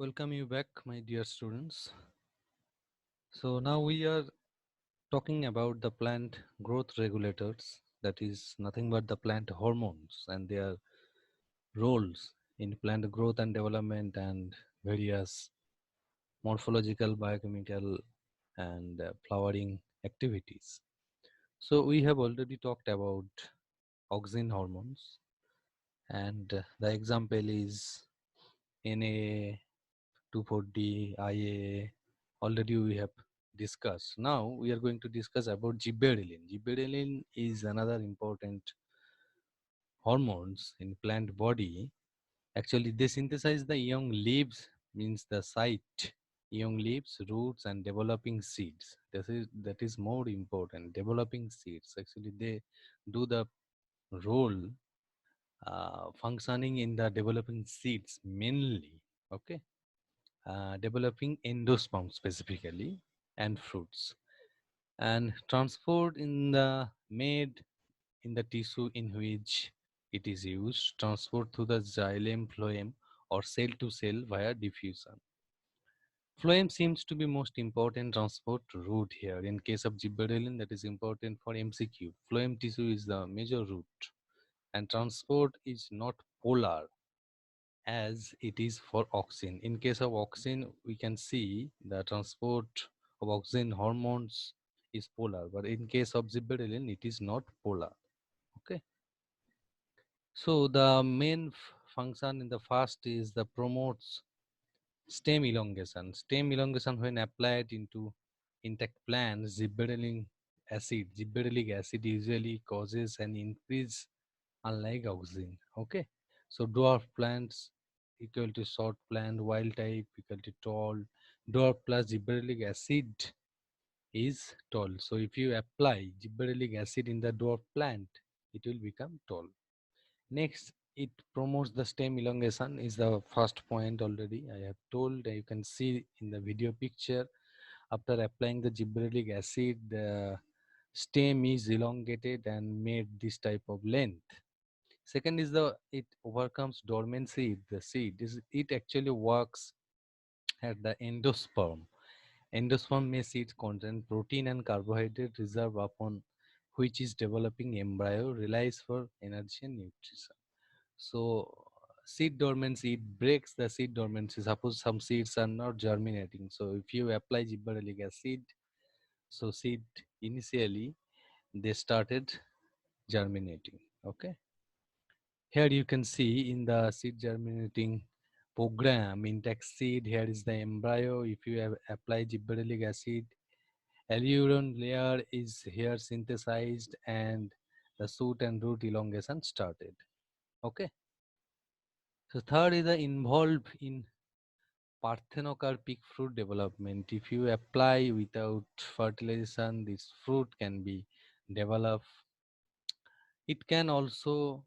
Welcome you back, my dear students. So now we are talking about the plant growth regulators, that is nothing but the plant hormones and their roles in plant growth and development and various morphological, biochemical and flowering activities. So we have already talked about auxin hormones, and the example is Na 2,4-D, IA, already we have discussed. Now we are going to discuss about gibberellin. Gibberellin is another important hormones in plant body. Actually, they synthesize the young leaves, means the site, young leaves, roots, and developing seeds. That is more important. Developing seeds. Actually, they do the role functioning in the developing seeds mainly. Okay, developing endosperm specifically and fruits, and transport in the made in the tissue in which it is used, transport through the xylem phloem or cell to cell via diffusion. Phloem seems to be most important transport route here. In case of gibberellin, that is important for MCQ. Phloem tissue is the major route, and transport is not polar as it is for auxin. In case of auxin, we can see the transport of auxin hormones is polar, but in case of gibberellin, it is not polar. Okay. So the main function in the first is the promotes stem elongation. Stem elongation, when applied into intact plants, gibberellic acid usually causes an increase, unlike auxin. Okay, so dwarf plants equal to short plant, wild type equal to tall. Dwarf plus gibberellic acid is tall. So if you apply gibberellic acid in the dwarf plant, it will become tall. Next, it promotes the stem elongation is the first point already I have told. You can see in the video picture, after applying the gibberellic acid, the stem is elongated and made this type of length. Second is it overcomes dormancy. The seed is it actually works at the endosperm. Endosperm may seeds contain protein and carbohydrate reserve upon which is developing embryo relies for energy and nutrition. So seed dormancy, it breaks the seed dormancy. Suppose some seeds are not germinating. So if you apply gibberellic acid, so seed initially they started germinating. Okay. Here you can see in the seed germinating program, intact seed, here is the embryo. If you have applied gibberellic acid, alluron layer is here synthesized and the shoot and root elongation started. Okay. So third is the involved in parthenocarpic fruit development. If you apply without fertilization, this fruit can be developed. It can also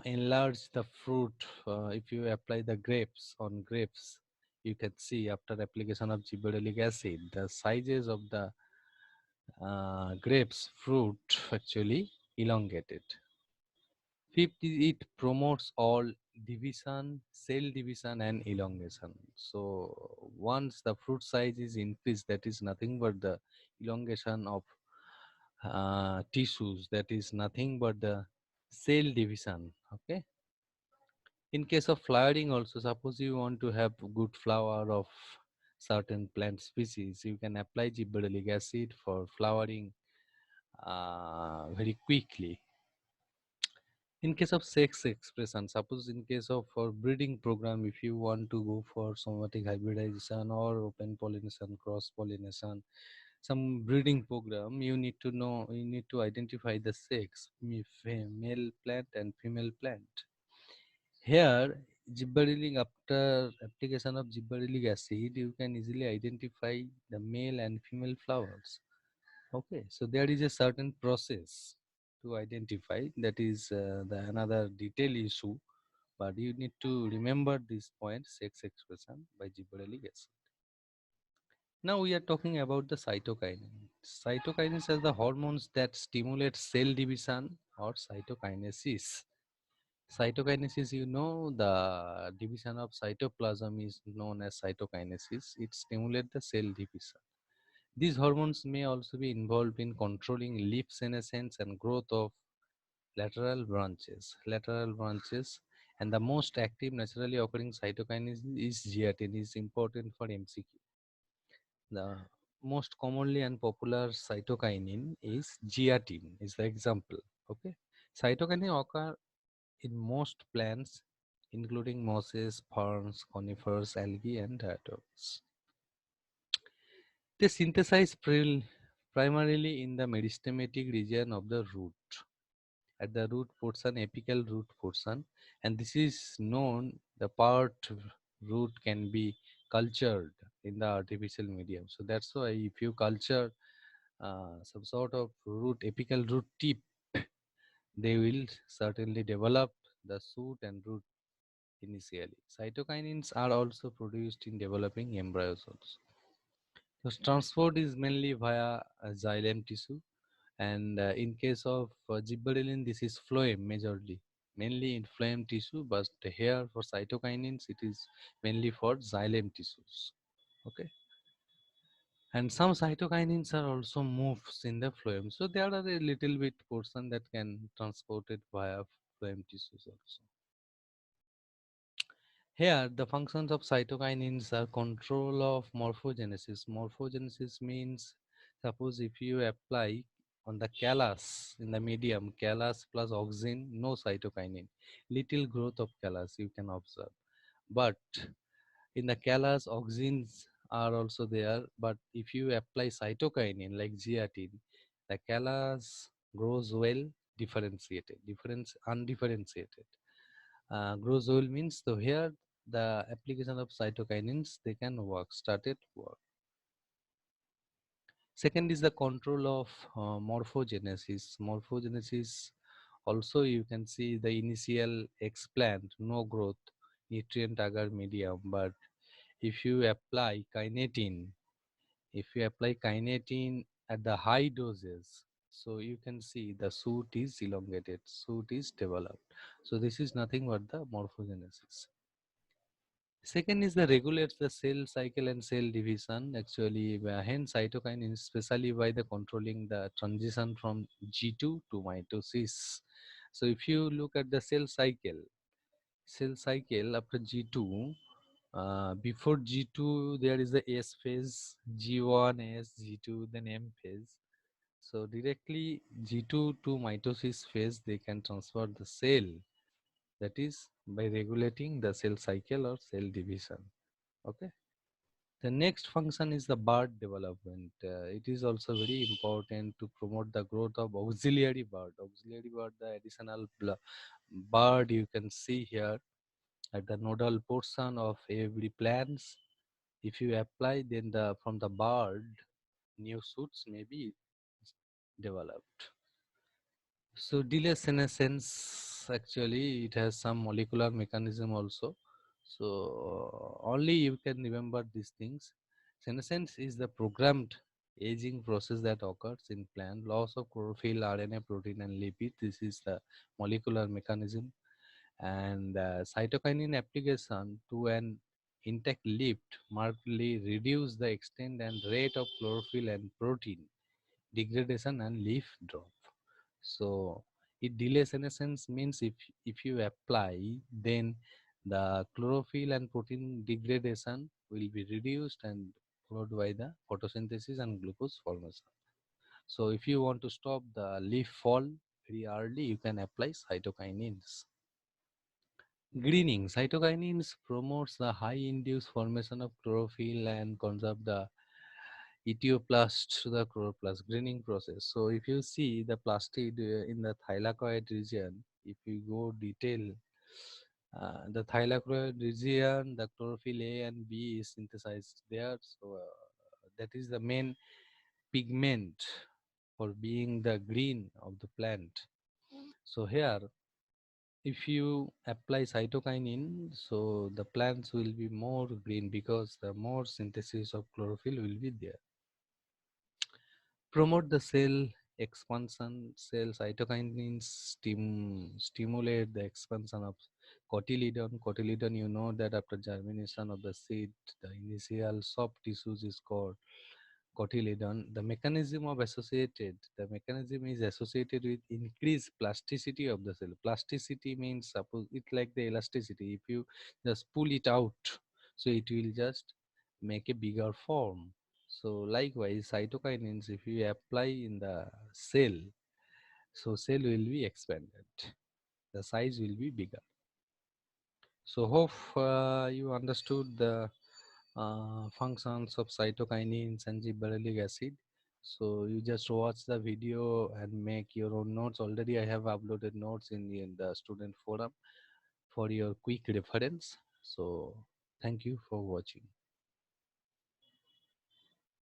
enlarge the fruit. If you apply the grapes on grapes, you can see after application of gibberellic acid, the sizes of the grapes fruit actually elongated. Fifth, it promotes all division, cell division and elongation. So once the fruit size is increased, that is nothing but the elongation of tissues, that is nothing but the cell division. Okay. In case of flowering also, suppose you want to have good flower of certain plant species, you can apply gibberellic acid for flowering very quickly. In case of sex expression, suppose in case of for breeding program, if you want to go for somatic hybridization or open pollination, cross pollination, some breeding program, you need to know, you need to identify the sex, male plant and female plant. Here, gibberellic, after application of gibberellic acid, you can easily identify the male and female flowers. Okay, so there is a certain process to identify. That is the another detail issue, but you need to remember this point: sex expression by gibberellic acid. Now we are talking about the cytokinin. Cytokinins are the hormones that stimulate cell division or cytokinesis. Cytokinesis, the division of cytoplasm is known as cytokinesis. It stimulates the cell division. These hormones may also be involved in controlling leaf senescence and growth of lateral branches. Lateral branches, and the most active naturally occurring cytokine is zeatin, is important for MCQ. The most commonly and popular cytokinin is zeatin, is the example. Okay, cytokinin occur in most plants, including mosses, ferns, conifers, algae, and diatoms. They synthesize primarily in the meristematic region of the root, at the root portion, apical root portion, and this is known. The part root can be cultured in the artificial medium. So that's why if you culture some sort of root, apical root tip, they will certainly develop the shoot and root initially. Cytokinins are also produced in developing embryos also. So transport is mainly via xylem tissue, and in case of gibberellin, this is phloem majorly, mainly in phloem tissue, but here for cytokinins, it is mainly for xylem tissues. Okay, and some cytokinins are also moves in the phloem, so there are a little bit portion that can transported via phloem tissues also. Here, the functions of cytokinins are control of morphogenesis. Morphogenesis means, suppose if you apply on the callus in the medium, callus plus auxin, no cytokinin, little growth of callus you can observe. But in the callus, auxins are also there. But if you apply cytokinin like zeatin, the callus grows well, differentiated, undifferentiated. Grows well means, so here the application of cytokinins, they can started work. Second is the control of morphogenesis. Morphogenesis also, you can see the initial explant, no growth, nutrient agar medium. But if you apply kinetin, at the high doses, so you can see the shoot is elongated, shoot is developed. So this is nothing but the morphogenesis. Second is the regulates the cell cycle and cell division. Actually, hence cytokine, especially by the controlling the transition from G2 to mitosis. So if you look at the cell cycle after G2, before G2 there is the S phase, G1, S, G2, then M phase. So directly G2 to mitosis phase, they can transfer the cell. That is by regulating the cell cycle or cell division. Okay. The next function is the bird development. It is also very important to promote the growth of auxiliary bird. Auxiliary bird, the additional bird you can see here at the nodal portion of every plants. If you apply, then from the bird, new shoots may be developed. So delay senescence, actually it has some molecular mechanism also. So only you can remember these things. Senescence is the programmed aging process that occurs in plant. Loss of chlorophyll, RNA, protein, and lipid. This is the molecular mechanism. And cytokinin application to an intact leaf markedly reduce the extent and rate of chlorophyll and protein degradation and leaf drop. So it delays senescence means, if you apply, then the chlorophyll and protein degradation will be reduced and followed by the photosynthesis and glucose formation. So if you want to stop the leaf fall very early, you can apply cytokinins. Greening. Cytokinins promotes the high induced formation of chlorophyll and conserve the etioplast to the chloroplast greening process. So if you see the plastid in the thylakoid region, if you go detail, the thylakoid region, the chlorophyll A and B is synthesized there. So that is the main pigment for being the green of the plant. So here, if you apply cytokinin, so the plants will be more green because the more synthesis of chlorophyll will be there. Promote the cell expansion cell cytokinin stimulate the expansion of cotyledon. Cotyledon, you know that after germination of the seed, the initial soft tissues is called cotyledon. The mechanism is associated with increased plasticity of the cell. Plasticity means, suppose it like the elasticity. If you just pull it out, so it will just make a bigger form. So likewise, cytokinins, if you apply in the cell, so cell will be expanded. The size will be bigger. So hope you understood the functions of cytokinins and gibberellic acid. So you just watch the video and make your own notes. Already I have uploaded notes in the student forum for your quick reference. So thank you for watching.